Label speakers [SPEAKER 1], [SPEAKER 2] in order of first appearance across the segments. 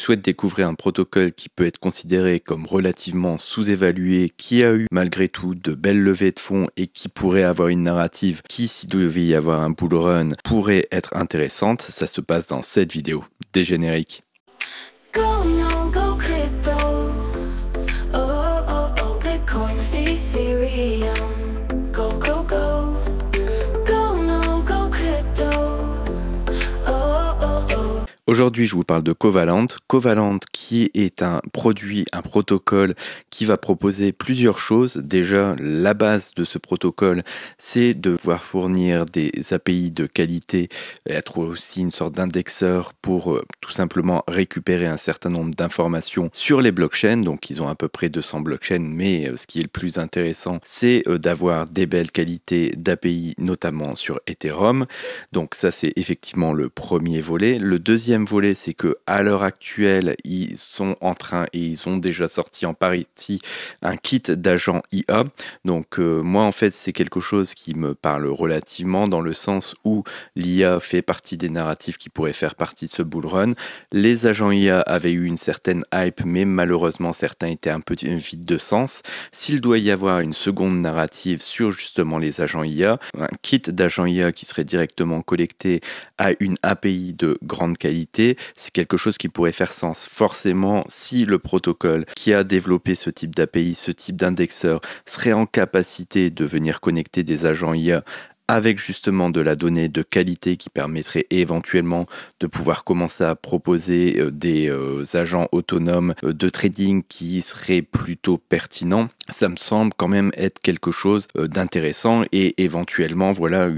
[SPEAKER 1] souhaites découvrir un protocole qui peut être considéré comme relativement sous-évalué, qui a eu malgré tout de belles levées de fonds et qui pourrait avoir une narrative qui, s'il devait y avoir un bull run, pourrait être intéressante, ça se passe dans cette vidéo. Des génériques.
[SPEAKER 2] Go, no, go crypto. Oh, oh, oh, Bitcoin is Ethereum. Go, go, go. Go, no, go crypto. Oh, oh, oh.
[SPEAKER 1] Aujourd'hui, je vous parle de Covalent. Covalent qui est un produit, un protocole qui va proposer plusieurs choses. Déjà, la base de ce protocole, c'est de pouvoir fournir des API de qualité, être aussi une sorte d'indexeur pour tout simplement récupérer un certain nombre d'informations sur les blockchains. Donc, ils ont à peu près 200 blockchains, mais ce qui est le plus intéressant, c'est d'avoir des belles qualités d'API, notamment sur Ethereum. Donc, ça, c'est effectivement le premier volet. Le deuxième volet, c'est que à l'heure actuelle, ils sont en train et ils ont déjà sorti en partie un kit d'agents IA. Donc moi en fait c'est quelque chose qui me parle relativement dans le sens où l'IA fait partie des narratifs qui pourraient faire partie de ce bull run. Les agents IA avaient eu une certaine hype, mais malheureusement certains étaient un peu vides de sens. S'il doit y avoir une seconde narrative sur justement les agents IA, un kit d'agents IA qui serait directement connecté à une API de grande qualité, c'est quelque chose qui pourrait faire sens. Forcément, si le protocole qui a développé ce type d'API, ce type d'indexeur, serait en capacité de venir connecter des agents IA avec justement de la donnée de qualité qui permettrait éventuellement de pouvoir commencer à proposer des agents autonomes de trading qui seraient plutôt pertinents, ça me semble quand même être quelque chose d'intéressant et éventuellement voilà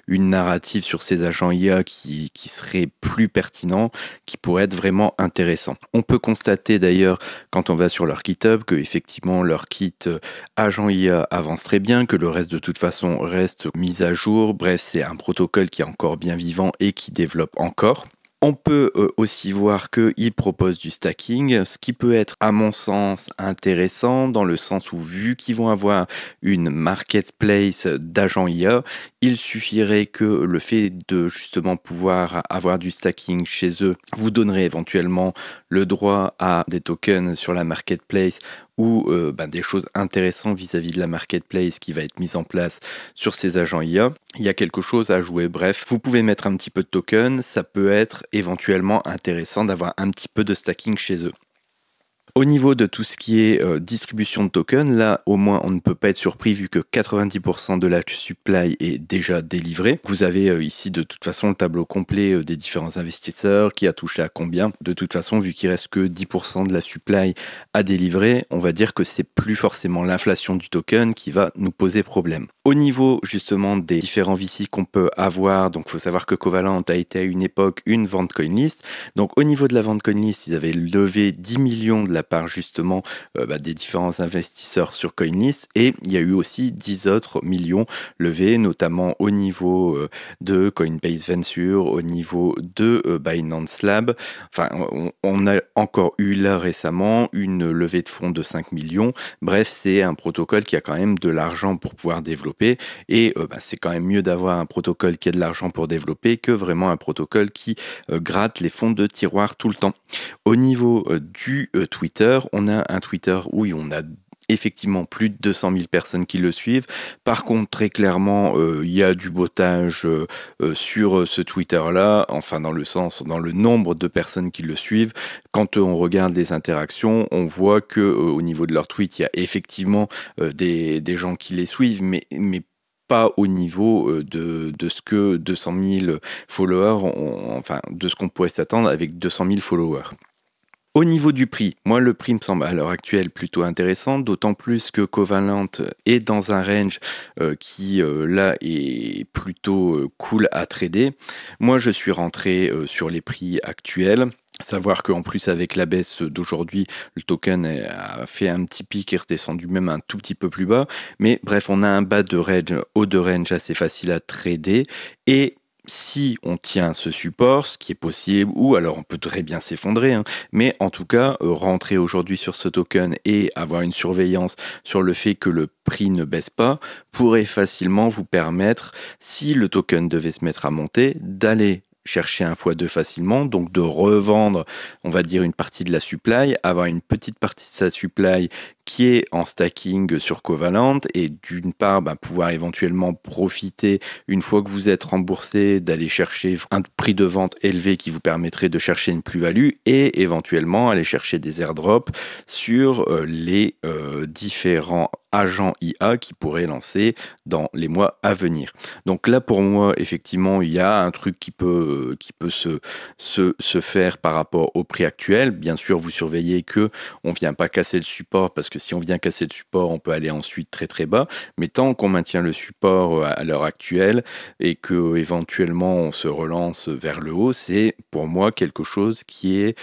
[SPEAKER 1] une narrative sur ces agents IA qui serait plus pertinent, qui pourrait être vraiment intéressant. On peut constater d'ailleurs quand on va sur leur GitHub que effectivement leur kit agent IA avance très bien, que le reste de toute façon reste mis à jour. Bref, c'est un protocole qui est encore bien vivant et qui développe encore. On peut aussi voir qu'il propose du stacking, ce qui peut être à mon sens intéressant dans le sens où vu qu'ils vont avoir une marketplace d'agents IA, il suffirait que le fait de justement pouvoir avoir du stacking chez eux vous donnerait éventuellement le droit à des tokens sur la marketplace ou des choses intéressantes vis-à-vis de la marketplace qui va être mise en place sur ces agents IA. Il y a quelque chose à jouer. Bref, vous pouvez mettre un petit peu de token, ça peut être éventuellement intéressant d'avoir un petit peu de stacking chez eux. Au niveau de tout ce qui est distribution de tokens, là au moins on ne peut pas être surpris vu que 90% de la supply est déjà délivrée. Vous avez ici de toute façon le tableau complet des différents investisseurs, qui a touché à combien. De toute façon, vu qu'il reste que 10% de la supply à délivrer, on va dire que c'est plus forcément l'inflation du token qui va nous poser problème. Au niveau justement des différents VC qu'on peut avoir, donc il faut savoir que Covalent a été à une époque une vente CoinList. Donc au niveau de la vente CoinList, ils avaient levé 10 millions de la part justement des différents investisseurs sur CoinList, et il y a eu aussi 10 autres millions levés, notamment au niveau de Coinbase Venture, au niveau de Binance Lab. Enfin, on a encore eu là récemment une levée de fonds de 5 millions. Bref, c'est un protocole qui a quand même de l'argent pour pouvoir développer, et c'est quand même mieux d'avoir un protocole qui a de l'argent pour développer que vraiment un protocole qui gratte les fonds de tiroir tout le temps. Au niveau du Twitter, on a un Twitter où on a effectivement plus de 200 000 personnes qui le suivent. Par contre, très clairement, il y a du bottage sur ce Twitter-là, enfin dans le nombre de personnes qui le suivent. Quand on regarde les interactions, on voit que au niveau de leur tweet, il y a effectivement des gens qui les suivent, mais pas au niveau de ce que 200 000 followers, enfin de ce qu'on pourrait s'attendre avec 200 000 followers. Au niveau du prix, moi le prix me semble à l'heure actuelle plutôt intéressant, d'autant plus que Covalent est dans un range qui là est plutôt cool à trader. Moi je suis rentré sur les prix actuels. Savoir qu'en plus avec la baisse d'aujourd'hui, le token a fait un petit pic et redescendu même un tout petit peu plus bas. Mais bref, on a un bas de range, haut de range assez facile à trader, et si on tient ce support, ce qui est possible, ou alors on peut très bien s'effondrer, hein, mais en tout cas, rentrer aujourd'hui sur ce token et avoir une surveillance sur le fait que le prix ne baisse pas pourrait facilement vous permettre, si le token devait se mettre à monter, d'aller chercher un x2 facilement, donc de revendre, on va dire, une partie de la supply, avoir une petite partie de sa supply qui est en stacking sur Covalent, et d'une part pouvoir éventuellement profiter, une fois que vous êtes remboursé, d'aller chercher un prix de vente élevé qui vous permettrait de chercher une plus-value, et éventuellement aller chercher des airdrops sur les différents agents IA qui pourraient lancer dans les mois à venir. Donc là, pour moi, effectivement, il y a un truc qui peut se faire par rapport au prix actuel. Bien sûr, vous surveillez que on vient pas casser le support, parce que si on vient casser le support, on peut aller ensuite très très bas. Mais tant qu'on maintient le support à l'heure actuelle et que éventuellement on se relance vers le haut, c'est pour moi quelque chose qui est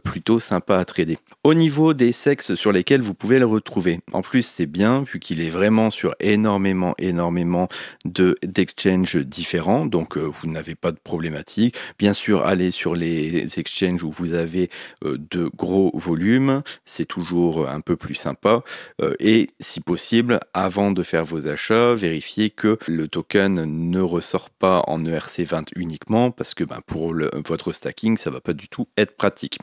[SPEAKER 1] plutôt sympa à trader. Au niveau des sexes sur lesquels vous pouvez le retrouver, en plus c'est bien vu qu'il est vraiment sur énormément d'exchanges différents, donc vous n'avez pas de problématique. Bien sûr, allez sur les exchanges où vous avez de gros volumes, c'est toujours un peu plus sympa, et si possible, avant de faire vos achats, vérifiez que le token ne ressort pas en ERC20 uniquement, parce que pour votre stacking, ça va pas du tout être pratique.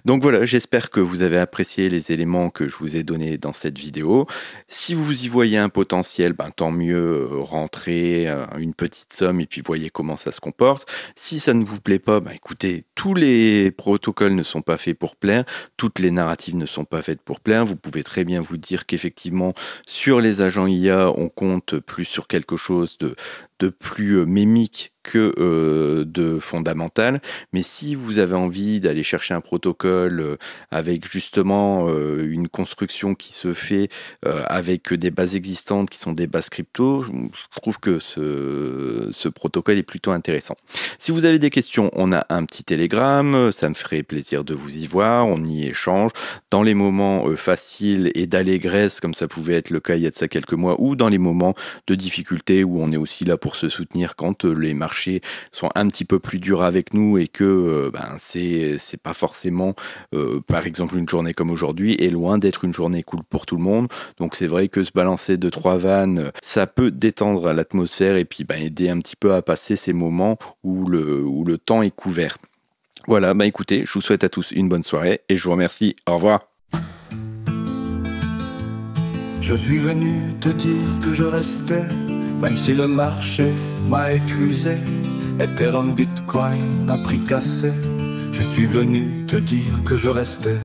[SPEAKER 1] Donc voilà, j'espère que vous avez apprécié les éléments que je vous ai donnés dans cette vidéo. Si vous y voyez un potentiel, tant mieux, rentrez une petite somme et puis voyez comment ça se comporte. Si ça ne vous plaît pas, écoutez, tous les protocoles ne sont pas faits pour plaire, toutes les narratives ne sont pas faites pour plaire. Vous pouvez très bien vous dire qu'effectivement, sur les agents IA, on compte plus sur quelque chose de plus mémique que de fondamental. Mais si vous avez envie d'aller chercher un protocole avec justement une construction qui se fait avec des bases existantes qui sont des bases crypto, je trouve que ce protocole est plutôt intéressant. Si vous avez des questions, on a un petit Telegram, ça me ferait plaisir de vous y voir, on y échange dans les moments faciles et d'allégresse, comme ça pouvait être le cas il y a de ça quelques mois, ou dans les moments de difficulté où on est aussi là pour se soutenir quand les marchés sont un petit peu plus durs avec nous et que c'est pas forcément par exemple une journée comme aujourd'hui est loin d'être une journée cool pour tout le monde. Donc c'est vrai que se balancer 2-3 vannes, ça peut détendre l'atmosphère et puis aider un petit peu à passer ces moments où le temps est couvert. Voilà, écoutez, je vous souhaite à tous une bonne soirée et je vous remercie. Au revoir.
[SPEAKER 3] Je suis venu te dire que je restais, même si le marché m'a épuisé. Ethereum, Bitcoin, a prix cassé. Je suis venu te dire que je restais.